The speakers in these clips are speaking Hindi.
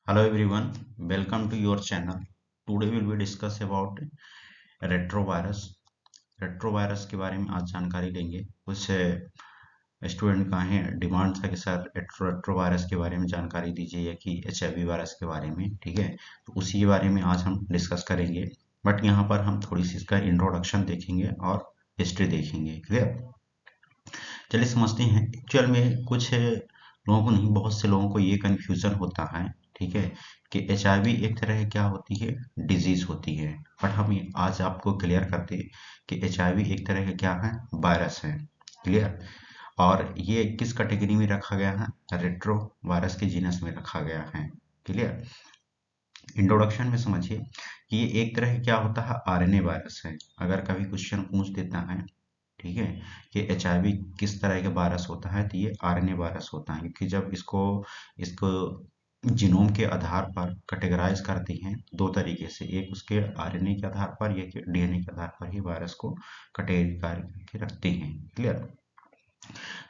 Hello everyone, welcome to your channel. Today we will discuss about retrovirus. Retrovirus के बारे में आज जानकारी लेंगे। कुछ स्टूडेंट का है डिमांड था कि सर रेट्रोवायरस के बारे में जानकारी दीजिए या कि एचआईवी वायरस के बारे में, ठीक है। तो उसी के बारे में आज हम डिस्कस करेंगे, बट यहाँ पर हम थोड़ी सी इसका इंट्रोडक्शन देखेंगे और हिस्ट्री देखेंगे। क्लियर? चलिए समझते हैं। एक्चुअल में कुछ लोगों को नहीं, बहुत से लोगों को ये कन्फ्यूजन होता है, ठीक है, कि एचआईवी एक तरह की क्या होती है, डिजीज होती है। बट हम आज आपको क्लियर करते हैं कि एचआईवी एक तरह का क्या है, वायरस है। क्लियर? और ये किस कैटेगरी में रखा गया है, रेट्रो वायरस के जीनस में रखा गया है। क्लियर? इंट्रोडक्शन में समझिए कि ये एक तरह क्या होता है, आरएनए वायरस है। अगर कभी क्वेश्चन पूछ देता है, ठीक है, कि एचआईवी किस तरह का वायरस होता है, तो ये आरएनए वायरस होता है। क्योंकि जब इसको इसको जीनोम के आधार पर कैटेगराइज करते हैं दो तरीके से, एक उसके आरएनए के आधार पर, एक डीएनए के आधार पर ही वायरस को कैटेगराइज करके रखते हैं। क्लियर?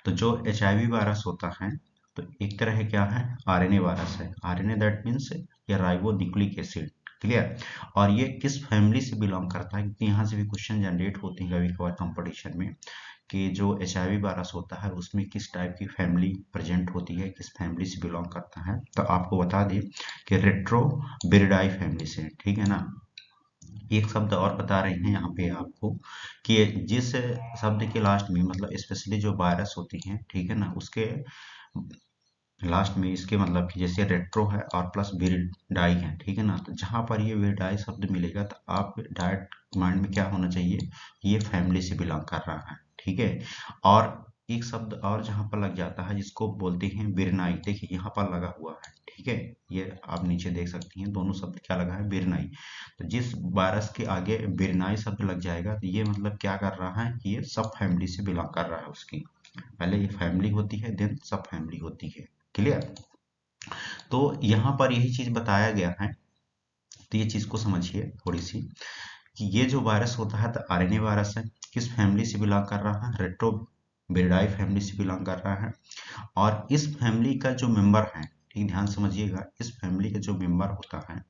तो जो एचआईवी वायरस होता है, तो एक तरह क्या है, आरएनए वायरस है। आरएनए दैट मीन्स ये राइबो न्यूक्लिक एसिड। क्लियर? और ये किस फैमिली से बिलोंग करता है, क्योंकि यहाँ से भी क्वेश्चन जनरेट होते हैं कभी कभार कंपटीशन में, कि जो एचआईवी वायरस होता है उसमें किस टाइप की फैमिली प्रेजेंट होती है, किस फैमिली से बिलोंग करता है। तो आपको बता दें कि रेट्रोविरिडाई फैमिली से, ठीक है ना। एक शब्द और बता रहे हैं यहाँ पे आपको कि जिस शब्द के लास्ट में, मतलब स्पेशली जो वायरस होती हैं, ठीक है ना, उसके लास्ट में इसके मतलब कि जैसे रेट्रो है और प्लस विरिडाई है, ठीक है ना। तो जहां पर ये विरिडाई शब्द मिलेगा तो आप डायरेक्ट माइंड में क्या होना चाहिए, ये फैमिली से बिलोंग कर रहा है, ठीक है। और एक शब्द और जहां पर लग जाता है जिसको बोलते हैं बिरनाई, देखिए यहाँ पर लगा हुआ है, ठीक है। ये आप नीचे देख सकती हैं, दोनों शब्द क्या लगा है, बिरनाई। तो जिस वायरस के आगे बिरनाई शब्द लग जाएगा तो ये मतलब क्या कर रहा है, कि ये सब फैमिली से बिलोंग कर रहा है। उसकी पहले ये फैमिली होती है, देन सब फैमिली होती है। क्लियर? तो यहाँ पर यही चीज बताया गया है। तो ये चीज को समझिए थोड़ी सी, कि ये जो वायरस होता है तो आरएनए वायरस है। किस फैमिली से बिलोंग कर रहा है, रेट्रोविरिडाई फैमिली से बिलोंग कर रहा है। और इस फैमिली का जो मेंबर है, ठीक, ध्यान समझिएगा, इस फैमिली का जो मेंबर होता है,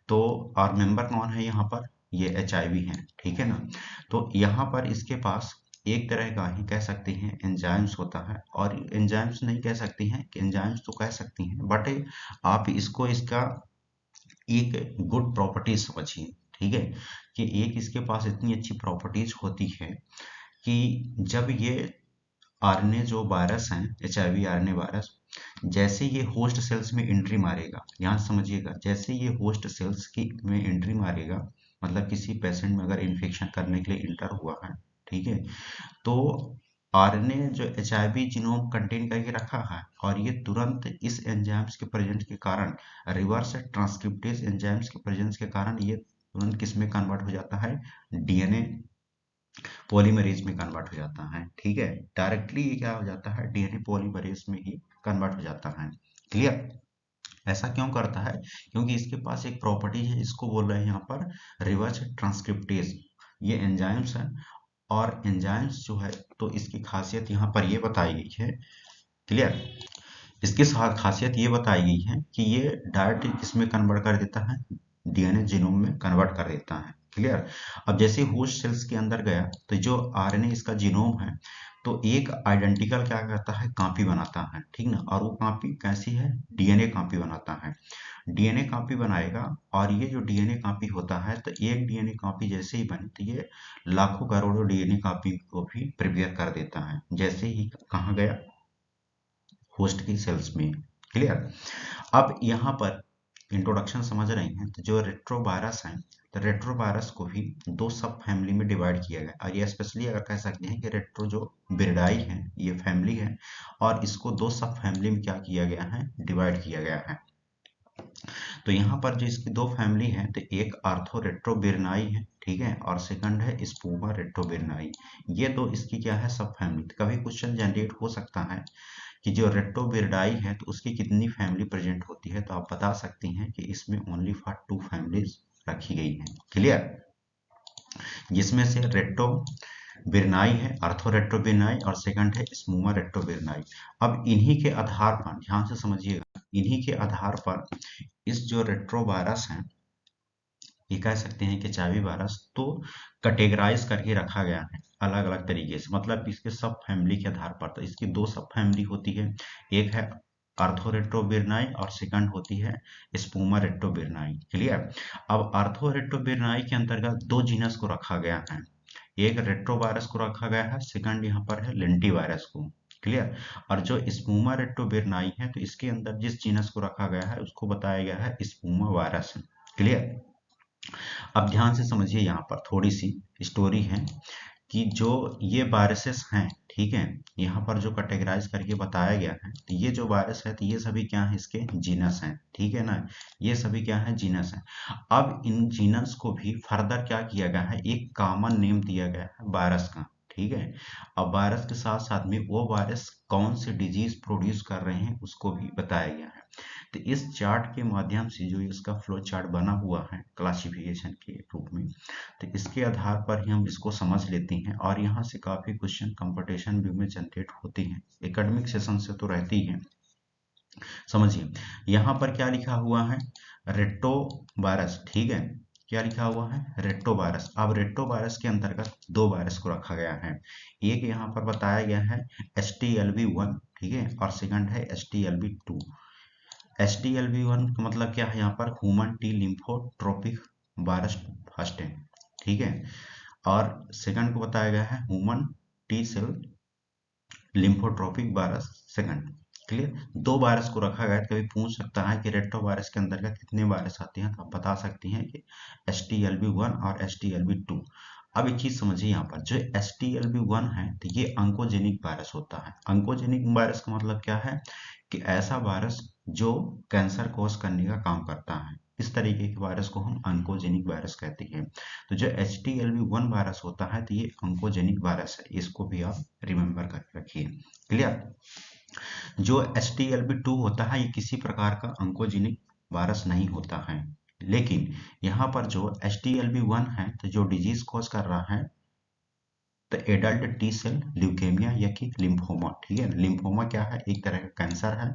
तो और मेंबर कौन है यहाँ पर, ये एचआईवी है, ठीक है ना। तो यहाँ पर इसके पास एक तरह का ही कह सकते हैं एंजाइम्स होता है, और एंजाइम्स नहीं कह सकती हैं, कि एंजाइम्स तो कह सकती हैं, बट आप इसको इसका एक गुड प्रॉपर्टीज समझिए, ठीक है। कि एक इसके पास इतनी अच्छी प्रॉपर्टीज होती है कि जब ये आरएनए जो वायरस है, एचआईवी आरएनए वायरस, जैसे ये होस्ट सेल्स में एंट्री मारेगा, ध्यान समझिएगा, जैसे ये होस्ट सेल्स की में एंट्री मारेगा, मतलब किसी पेशेंट में अगर इन्फेक्शन करने के लिए इंटर हुआ है, ठीक है, तो आरएनए जो एचआईवी जीनोम कंटेन करके रखा है, और ये तुरंत इस एंजाइम्स के प्रेजेंस के कारण, रिवर्स ट्रांसक्रिप्टेज एंजाइम्स के प्रेजेंस के कारण, ये तुरंत किस में कन्वर्ट हो जाता है, डीएनए पॉलीमरेज में कन्वर्ट हो जाता है, ठीक है। डायरेक्टली ये क्या हो जाता है, डीएनए पॉलीमरेज में ही कन्वर्ट हो जाता है। क्लियर? ऐसा क्यों करता है, क्योंकि इसके पास एक प्रॉपर्टी है, इसको बोल रहे हैं यहाँ पर रिवर्स ट्रांसक्रिप्टेज। ये एंजाइम्स है, और एंजाइम्स जो है, तो इसकी खासियत यहाँ पर ये बताई गई है। क्लियर? इसकी खासियत ये बताई गई है कि ये डायरेक्ट इसमें कन्वर्ट कर देता है, डीएनए जीनोम में कन्वर्ट कर देता है। क्लियर? अब जैसे होस्ट सेल्स के अंदर गया, तो जो आरएनए इसका जीनोम है, तो एक आइडेंटिकल क्या करता है, कॉपी बनाता है, ठीक ना। और वो कॉपी कैसी है, डीएनए कॉपी बनाता है। डीएनए कॉपी बनाएगा, और ये जो डीएनए कॉपी होता है, तो एक डीएनए कॉपी जैसे ही बनी, तो ये लाखों करोड़ों डीएनए कॉपी को भी प्रिपेयर कर देता है, जैसे ही कहाँ गया, होस्ट की सेल्स में। क्लियर? अब यहाँ पर इंट्रोडक्शन समझ रहे हैं, तो जो रेट्रोवायरस है, तो रेट्रोवायरस को भी दो सब फैमिली में डिवाइड किया गया, और ये स्पेशली अगर कह सकते हैं कि रेट्रो जो बिरडाई है, ये फैमिली है, और इसको दो सब फैमिली में क्या किया गया है, डिवाइड किया गया है। तो यहाँ पर जो इसकी दो फैमिली है, तो एक आर्थो रेट्रोबिरनाई है, ठीक है, और सेकंड है स्पूमा रेट्रोबिरनाई। ये दो इसकी क्या है, सब फैमिली। कभी क्वेश्चन जनरेट हो सकता है कि जो रेट्रोविरिडाई है, तो उसकी कितनी फैमिली प्रेजेंट होती है, तो आप बता सकती हैं कि इसमें ओनली फॉर 2 फैमिलीज रखी गई हैं। क्लियर? जिसमें से रेट्रो बिरनाई है, अर्थो रेट्रोबिरनाई, और सेकंड है स्मूमा रेट्रोबिरनाई। अब इन्हीं के आधार पर ध्यान से समझिएगा, इन्हीं के आधार पर इस जो रेट्रोवायरस है, ये कह सकते हैं कि एचआईवी वायरस तो कैटेगराइज करके रखा गया है अलग अलग तरीके से, मतलब इसके सब फैमिली के आधार पर। तो इसकी दो सब फैमिली होती है, एक है आर्थोरेट्रोविरनाई और सेकंड होती है स्पूमा रेट्रोविरनाई। क्लियर। अब आर्थोरेट्रोविरनाई के अंतर्गत दो जीनस को रखा गया है, एक रेट्रोवायरस को रखा गया है, सेकंड यहाँ पर है लेंटिवायरस को। क्लियर। और जो स्पूमा रेट्रोविरनाई है, तो इसके अंदर जिस जीनस को रखा गया है उसको बताया गया है स्पूमा वायरस। क्लियर। अब ध्यान से समझिए, यहाँ पर थोड़ी सी स्टोरी है कि जो ये वायरसेस हैं, ठीक है, यहाँ पर जो कैटेगराइज करके बताया गया है, तो ये जो वायरस है तो ये सभी क्या है, इसके जीनस हैं, ठीक है ना, ये सभी क्या है, जीनस हैं। अब इन जीनस को भी फर्दर क्या किया गया है, एक कॉमन नेम दिया गया है वायरस का, ठीक है। अब वायरस के साथ साथ में वो वायरस कौन से डिजीज प्रोड्यूस कर रहे हैं उसको भी बताया गया है। तो इस चार्ट के माध्यम से जो इसका फ्लो चार्ट बना हुआ है क्लासिफिकेशन के रूप में, तो इसके आधार पर ही हम इसको समझ लेते हैं, और यहाँ से काफी क्वेश्चन कंपटीशन व्यू में जनरेट होती हैं, एकेडमिक सेशन से तो रहती है। समझिए यहाँ पर क्या लिखा हुआ है, रेट्रो वायरस, ठीक है, क्या लिखा हुआ है, रेट्रो वायरस। अब रेट्रो वायरस के अंतर्गत दो वायरस को रखा गया है, एक यहाँ पर बताया गया है HTLV1, ठीक है, और सेकंड है HTLV2। HTLV1 का मतलब क्या है, यहाँ पर human T lymphotropic virus first है, ठीक है, और सेकंड को बताया गया है human T cell lymphotropic virus second. Clear. दो वायरस को रखा गया है। कभी पूछ सकता है कि रेट्रो वायरस के अंतर्गत कितने वायरस आते हैं, तो आप बता सकती हैं कि HTLV1 और HTLV2। अब एक चीज समझिए, यहाँ पर जो HTLV1 है तो ये अंकोजेनिक वायरस होता है। अंकोजेनिक वायरस का मतलब क्या है कि ऐसा वायरस जो कैंसर कॉज करने का काम करता है, इस तरीके के वायरस को हम अंकोजेनिक वायरस कहते हैं। तो जो HTLV1 वायरस होता है तो ये अंकोजेनिक वायरस है, इसको भी आप रिमेम्बर करके रखिए। क्लियर। जो HTLV2 होता है ये किसी प्रकार का अंकोजेनिक वायरस नहीं होता है, लेकिन यहाँ पर जो HTLV1 है तो जो डिजीज कॉज कर रहा है तो एडल्ट टी सेल ल्यूकेमिया या कि लिम्फोमा, ठीक है। लिम्फोमा क्या है, एक तरह का कैंसर है,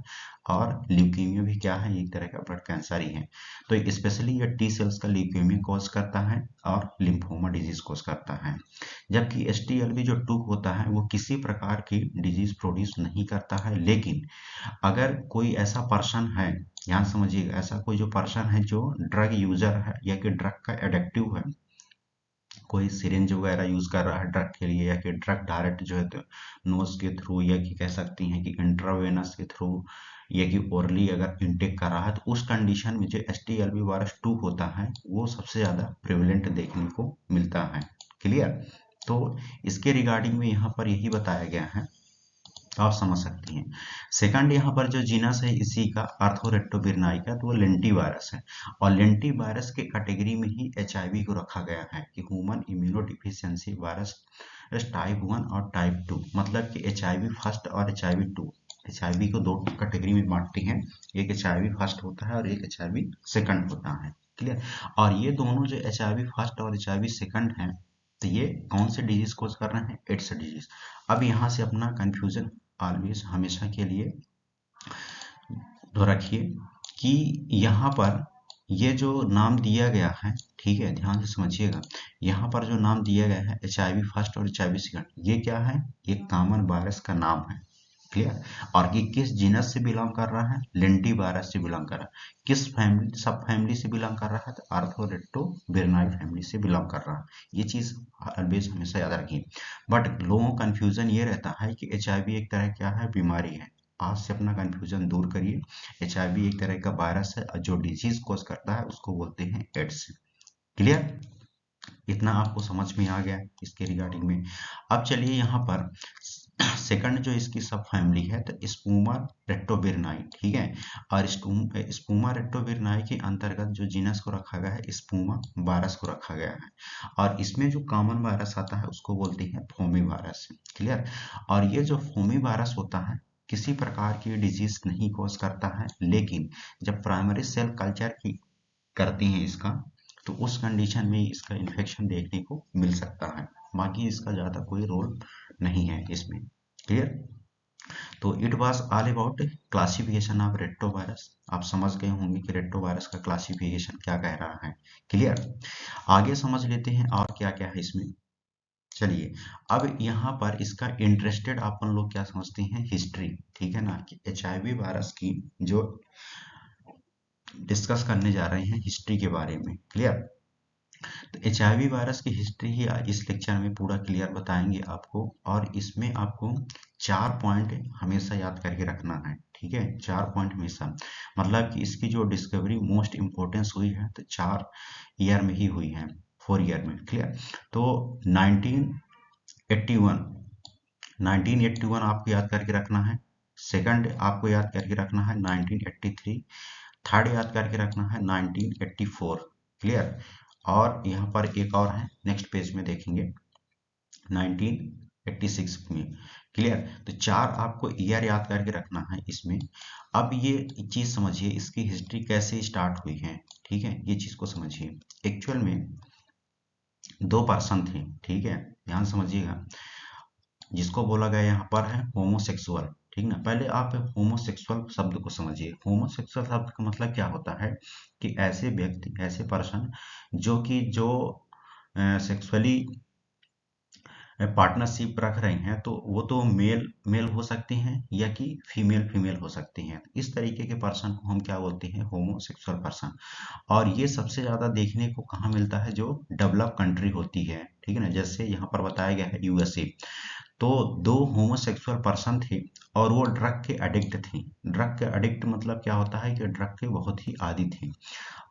और ल्यूकेमिया भी क्या है, एक तरह का ब्लड कैंसर ही है। तो स्पेशली ये टी सेल्स का ल्यूकेमिया कॉज करता है और लिम्फोमा डिजीज कॉज करता है। जबकि HTLV जो 2 होता है वो किसी प्रकार की डिजीज प्रोड्यूस नहीं करता है, लेकिन अगर कोई ऐसा पर्सन है, ध्यान समझिएगा, ऐसा कोई जो पर्सन है जो ड्रग यूजर है या कि ड्रग का एडिक्टिव है, कोई सिरिंज वगैरह यूज कर रहा है ड्रग के लिए, या कि ड्रग डायरेक्ट जो है तो नोज के थ्रू, या कि कह सकती हैं कि इंट्रावेनस के थ्रू, या कि ओरली अगर इनटेक कर रहा है, तो उस कंडीशन में जो HTLV वायरस 2 होता है वो सबसे ज्यादा प्रेवलेंट देखने को मिलता है। क्लियर। तो इसके रिगार्डिंग में यहाँ पर यही बताया गया है, तो आप समझ सकती हैं। सेकंड यहाँ पर जो जीनस है इसी का आर्थोरेक्टोविरनाई का, तो वो लेंटी वायरस है, और लेंटी वायरस के कैटेगरी में ही HIV को रखा गया है कि ह्यूमन इम्यूनोडिफिशियंसी वायरस टाइप 1 और टाइप 2, मतलब कि HIV फर्स्ट और HIV 2। HIV को दो कैटेगरी में बांटते हैं, एक HIV फर्स्ट होता है और एक HIV सेकंड होता है। क्लियर। और ये दोनों जो HIV फर्स्ट और HIV सेकंड है, तो ये कौन से डिजीज कोज कर रहे हैं, एड्स डिजीज। अब यहाँ से अपना कंफ्यूजन ऑलवेज हमेशा के लिए तो रखिए कि यहाँ पर ये जो नाम दिया गया है, ठीक है, ध्यान से समझिएगा, यहाँ पर जो नाम दिया गया है HIV फर्स्ट और HIV सेकंड, ये क्या है, एक कॉमन वायरस का नाम है। क्लियर। और ये किस जीनस से बिलोंग कर रहा है, लेंटी वायरस से बिलोंग कर रहा है। किस फैमिली, सब फैमिली से बिलोंग कर रहा है, तो आर्थोरेक्टोविरनाई फैमिली से बिलोंग कर रहा है। ये चीज ऑलवेज हमेशा याद रखिए। बट लोगों को कंफ्यूजन ये रहता है कि HIV एक तरह क्या है, बीमारी है। आज से अपना कंफ्यूजन दूर करिए। HIV एक तरह का वायरस है और जो डिजीज कोज करता है उसको बोलते हैं एड्स। क्लियर। इतना आपको समझ में आ गया इसके रिगार्डिंग में। अब चलिए यहाँ पर सेकंड जो इसकी सब फैमिली है तो स्पूमा रेट्रोविरनाई, ठीक है, और स्पूमा रेट्रोविरनाई के अंतर्गत जो जीनस को रखा गया है स्पूमा वायरस को रखा गया है, और इसमें जो कॉमन वायरस आता है उसको बोलते हैं फोमी वायरस। क्लियर। और ये जो फोमी वायरस होता है किसी प्रकार की डिजीज नहीं कॉज करता है, लेकिन जब प्राइमरी सेल कल्चर की करते हैं इसका, तो उस कंडीशन में इसका इन्फेक्शन देखने को मिल सकता है, बाकी इसका ज्यादा कोई रोल नहीं है इसमें। क्लियर। तो it was all about classification of retrovirus. आप समझ गए होंगे कि रेट्रोवायरस का क्लासिफिकेशन क्या कह रहा है। क्लियर। आगे समझ लेते हैं और क्या क्या है इसमें। चलिए, अब यहाँ पर इसका इंटरेस्टेड अपन लोग क्या समझते हैं, हिस्ट्री। ठीक है ना, कि HIV वायरस की जो डिस्कस करने जा रहे हैं हिस्ट्री के बारे में। क्लियर। तो HIV वायरस की हिस्ट्री ही इस लेक्चर में पूरा क्लियर बताएंगे आपको, और इसमें आपको 4 पॉइंट हमेशा याद करके रखना है। ठीक है, 4 पॉइंट हमेशा, मतलब कि इसकी जो डिस्कवरी मोस्ट इम्पोर्टेंस हुई है तो 4 ईयर में ही हुई है, 4 ईयर में। क्लियर। तो 1981 1981 आपको याद करके रखना है। सेकंड आपको याद करके रखना है 1983। थर्ड याद करके रखना है 1984। क्लियर। और यहाँ पर एक और है, नेक्स्ट पेज में देखेंगे 1986 में। क्लियर। तो 4 आपको ईयर याद करके रखना है इसमें। अब ये चीज समझिए, इसकी हिस्ट्री कैसे स्टार्ट हुई है। ठीक है, ये चीज को समझिए। एक्चुअल में 2 पर्सन थे। ठीक है, ध्यान समझिएगा। जिसको बोला गया यहाँ पर है होमोसेक्सुअल। ठीक ना, पहले आप होमोसेक्सुअल शब्द को समझिए। होमोसेक्सुअल शब्द का मतलब क्या होता है कि ऐसे व्यक्ति, ऐसे पर्सन जो सेक्सुअली पार्टनरशिप रख रहे हैं, तो वो तो मेल मेल हो सकते हैं या कि फीमेल फीमेल हो सकते हैं। इस तरीके के पर्सन को हम क्या बोलते हैं, होमोसेक्सुअल पर्सन। और ये सबसे ज्यादा देखने को कहाँ मिलता है, जो डेवलप कंट्री होती है। ठीक है ना, जैसे यहाँ पर बताया गया है USA। तो 2 होमोसेक्सुअल पर्सन थे और वो ड्रग के एडिक्ट थे। ड्रग के एडिक्ट मतलब क्या होता है कि ड्रग के बहुत ही आदी थे,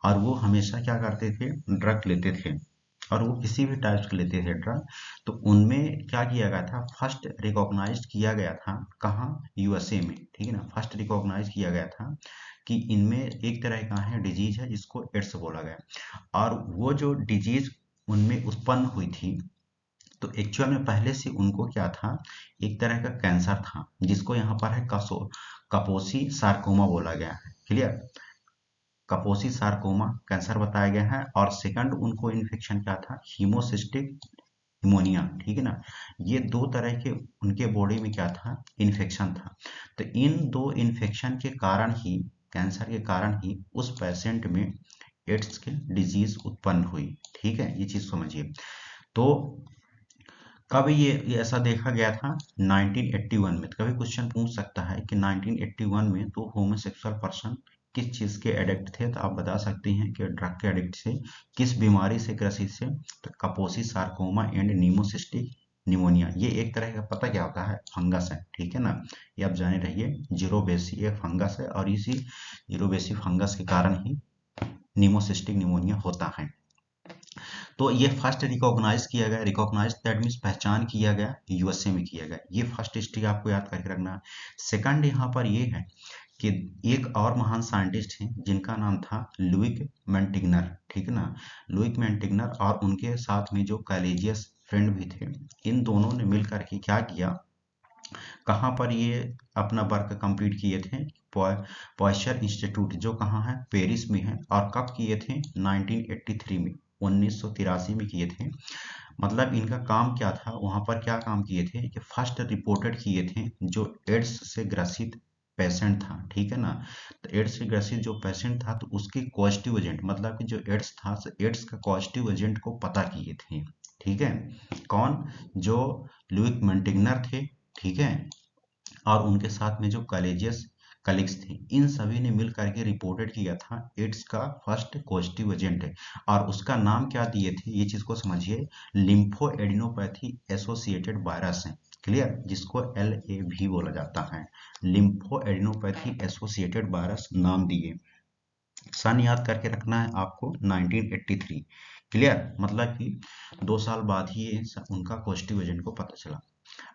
और वो हमेशा क्या करते थे, ड्रग लेते थे, और वो किसी भी टाइप के लेते थे ड्रग। तो उनमें क्या किया गया था, फर्स्ट रिकॉग्नाइज किया गया था, कहाँ, USA में। ठीक है ना, फर्स्ट रिकॉग्नाइज किया गया था कि इनमें एक तरह का है डिजीज है जिसको एड्स बोला गया। और वो जो डिजीज उनमें उत्पन्न हुई थी, तो एक्चुअल में पहले से उनको क्या था, एक तरह का कैंसर था, जिसको यहाँ पर है कपोसी सार्कोमा बोला गया है। क्लियर। कपोसी सार्कोमा कैंसर बताया गया है। और सेकंड उनको इन्फेक्शन क्या था, हीमोसिस्टिक निमोनिया। ठीक है ना, ये 2 तरह के उनके बॉडी में क्या था, इन्फेक्शन था। तो इन 2 इन्फेक्शन के कारण ही, कैंसर के कारण ही उस पेशेंट में एड्स की डिजीज उत्पन्न हुई। ठीक है, ये चीज समझिए। तो कब ये ऐसा देखा गया था, 1981 में। कभी क्वेश्चन पूछ सकता है कि 1981 में तो होमोसेक्सुअल पर्सन किस चीज के एडिक्ट थे, तो आप बता सकते हैं कि ड्रग के एडिक्ट से। किस बीमारी से ग्रसित से, तो कपोसी सार्कोमा एंड नीमोसिस्टिक निमोनिया। ये एक तरह का, पता क्या होता है, फंगस है। ठीक है ना, ये आप जाने रहिए, जीरोबेसी एक फंगस है, और इसी जीरोबेसी फंगस के कारण ही नीमोसिस्टिक निमोनिया होता है। तो ये फर्स्ट रिकॉग्नाइज किया गया, रिकॉग्नाइज दैट मीन्स पहचान किया गया, USA में किया गया। ये फर्स्ट हिस्ट्री आपको याद करके रखना है। सेकंड यहाँ पर ये है कि एक और महान साइंटिस्ट हैं जिनका नाम था लुइक मेंटिग्नर। ठीक है ना, लुइक मेंटिग्नर, और उनके साथ में जो कैलेजियस फ्रेंड भी थे। इन दोनों ने मिलकर के क्या किया, कहाँ पर ये अपना वर्क कंप्लीट किए थे, पॉइस्चर इंस्टीट्यूट, जो कहाँ है, पेरिस में है। और कब किए थे, 1983 में, 1983 में किए थे। मतलब इनका काम क्या था, वहां पर क्या काम किए थे कि फर्स्ट रिपोर्टेड किए थे जो एड्स से ग्रसित पेशेंट था। ठीक है ना, तो एड्स से ग्रसित जो पेशेंट था, तो उसके पॉजिटिव एजेंट, मतलब कि जो एड्स था, एड्स का पॉजिटिव एजेंट को पता किए थे। ठीक है, कौन, जो लुइक मेंटिग्नर थे। ठीक है, और उनके साथ में जो कॉलेजियस कलीग्स थे, इन सभी ने मिल करके रिपोर्टेड किया था एड्स का फर्स्ट पॉजिटिव एजेंट है। और उसका नाम क्या दिए थे, ये चीज को समझिए, लिम्फो एडिनोपैथी एसोसिएटेड वायरस है। क्लियर, जिसको LAV बोला जाता है, लिम्फो एडिनोपैथी एसोसिएटेड वायरस नाम दिए। सन याद करके रखना है आपको, 1983। क्लियर, मतलब कि 2 साल बाद ही उनका पॉजिटिव एजेंट को पता चला।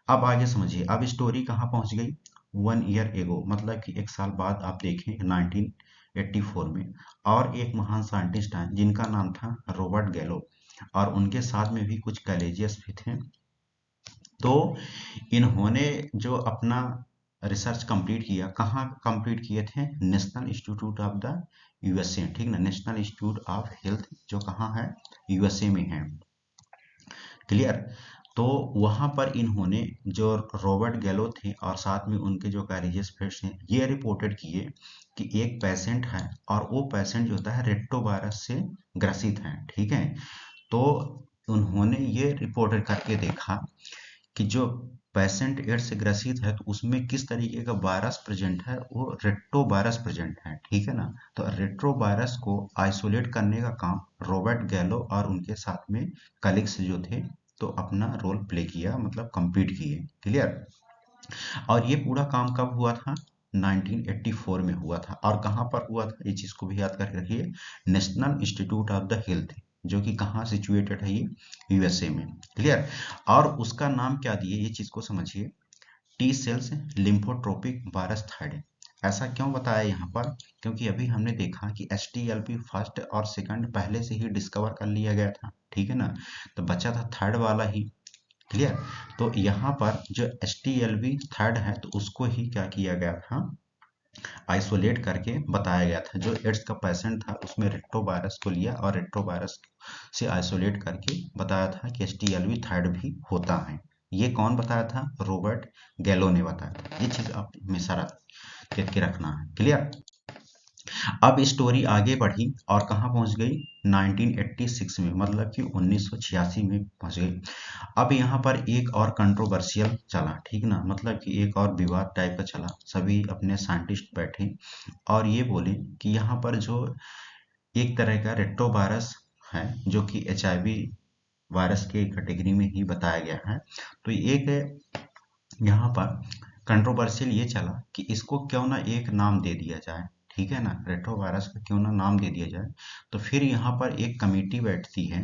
अब आगे समझिए, अब स्टोरी कहाँ पहुंच गई, 1 ईयर एगो, मतलब कि 1 साल बाद आप देखें 1984 में। और एक महान साइंटिस्ट हैं जिनका नाम था रॉबर्ट गैलो, और उनके साथ में भी कुछ कॉलेजियस भी थे। तो इन्होंने जो अपना रिसर्च कंप्लीट किया, कहाँ कंप्लीट किए थे, national institute of the USA। ठीक ना, नेशनल इंस्टीट्यूट ऑफ हेल्थ जो कहाँ है, USA में है। क्लियर। तो वहां पर इन्होंने जो रॉबर्ट गैलो थे और साथ में उनके जो कैरिजियस फ्रेंड्स हैं ये रिपोर्टेड किए कि एक पेशेंट है और वो पेशेंट जो होता है रेट्रोवायरस से ग्रसित है। ठीक है, तो उन्होंने ये रिपोर्टेड करके देखा कि जो पेशेंट एड्स से ग्रसित है तो उसमें किस तरीके का वायरस प्रेजेंट है, वो रेट्रो वायरस प्रेजेंट है। ठीक है ना, तो रेट्रो वायरस को आइसोलेट करने का काम रॉबर्ट गैलो और उनके साथ में कलीग्स जो थे तो अपना रोल प्ले किया, मतलब कंप्लीट किए। क्लियर। और ये पूरा काम कब हुआ था? 1984 में हुआ था। और कहाँ पर हुआ था ये चीज को भी याद करके रखिए, national institute of the health, जो कि कहाँ सिचुएटेड है, ये यूएसए में। क्लियर। और उसका नाम क्या दिए, ये चीज को समझिए, T cells lymphotropic virus thyroid. ऐसा क्यों बताया यहाँ पर? क्योंकि अभी हमने देखा कि HTLV फर्स्ट और सेकंड पहले से ही डिस्कवर कर लिया गया था। ठीक है ना, तो बचा था थर्ड वाला ही। क्लियर। तो यहाँ पर जो HTLV थर्ड है तो उसको ही क्या किया गया था, आइसोलेट करके बताया गया था। जो एड्स का पेशेंट था उसमें रेट्रोवायरस को लिया और रेट्रोवायरस से आइसोलेट करके बताया था कि HTLV थर्ड भी होता है। ये कौन बताया था? रॉबर्ट गैलो ने बताया था। ये चीज आप हमेशा के रखना है। क्लियर। अब स्टोरी आगे बढ़ी और कहाँ पहुंच गई? 1986 में, मतलब कि 1986 में पहुंच गई। अब यहाँ पर एक और कंट्रोवर्शियल चला। ठीक ना, मतलब कि एक और विवाद टाइप का चला। सभी अपने साइंटिस्ट बैठे और ये बोले कि यहाँ पर जो एक तरह का रेट्रोवायरस है जो कि HIV वायरस के कैटेगरी में ही बताया गया है, तो एक यहाँ पर कंट्रोवर्शियल ये चला कि इसको क्यों ना एक नाम दे दिया जाए। ठीक है ना, रेट्रोवायरस का क्यों ना नाम दे दिया जाए। तो फिर यहाँ पर एक कमेटी बैठती है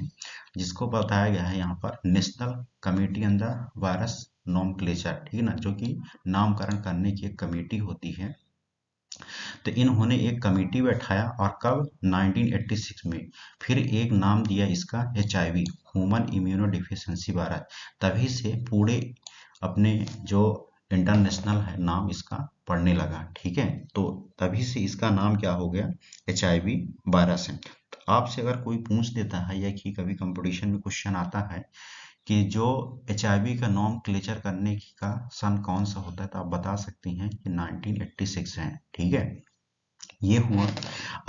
जिसको बताया गया है यहाँ पर national committee on the virus nomenclature. ठीक है ना, जो कि नामकरण करने की एक कमेटी होती है। तो इन्होंने एक कमेटी बैठाया और कब? 1986 में। फिर एक नाम दिया इसका HIV, human immuno deficiency virus. तभी से पूरे अपने जो इंटरनेशनल है नाम इसका पढ़ने लगा। ठीक है, तो तभी से इसका नाम क्या हो गया? HIV वायरस है। तो आपसे अगर कोई पूछ देता है या कि कभी कंपटीशन में क्वेश्चन आता है कि जो HIV का नॉम क्लेचर करने का सन कौन सा होता है, तो आप बता सकती हैं कि 1986 है। ठीक है, ये हुआ।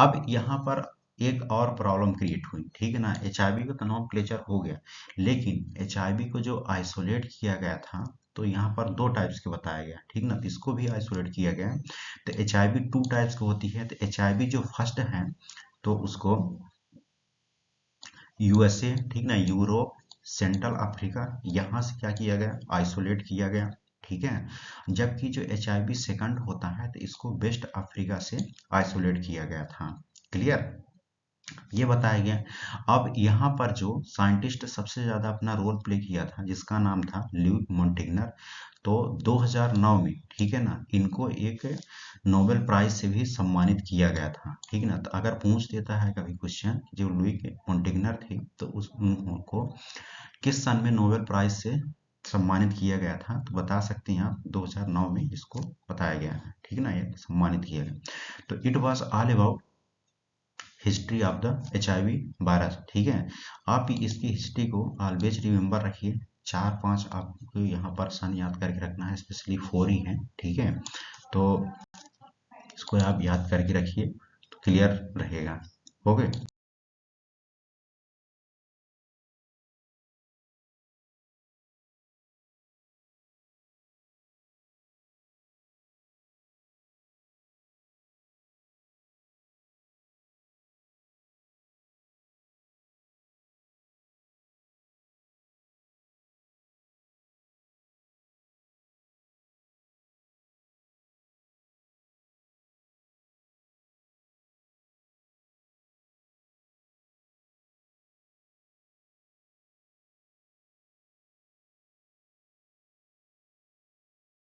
अब यहाँ पर एक और प्रॉब्लम क्रिएट हुई। ठीक है ना, HIV का तो नॉम क्लेचर हो गया, लेकिन HIV को जो आइसोलेट किया गया था तो यहाँ पर दो टाइप्स के बताया गया। ठीक ना, तो इसको भी आइसोलेट किया गया। तो HIV टू टाइप्स की होती है। तो HIV जो फर्स्ट है तो उसको USA, ठीक ना, यूरोप, सेंट्रल अफ्रीका, यहाँ से क्या किया गया? आइसोलेट किया गया। ठीक है, जबकि जो HIV सेकंड होता है तो इसको वेस्ट अफ्रीका से आइसोलेट किया गया था। क्लियर, ये बताया गया। अब यहाँ पर जो साइंटिस्ट सबसे ज्यादा अपना रोल प्ले किया था जिसका नाम था ल्यूक मोंटिग्नर, तो 2009 में, ठीक है ना, इनको एक नोबेल प्राइज से भी सम्मानित किया गया था। ठीक है ना, तो अगर पूछ देता है कभी क्वेश्चन जो लुई मोंटिग्नर थे तो उस उनको किस सन में नोबेल प्राइज से सम्मानित किया गया था, तो बता सकते हैं आप 2009 में इसको बताया गया है। ठीक है ना, ये सम्मानित किया गया। तो it was all about history of the HIV virus. ठीक है, आप इसकी हिस्ट्री को ऑलवेज रिमेम्बर रखिए। 4-5 आपको यहाँ पर सन याद करके रखना है, स्पेशली 4 ही है। ठीक है, तो इसको आप याद करके रखिए तो क्लियर रहेगा। ओके।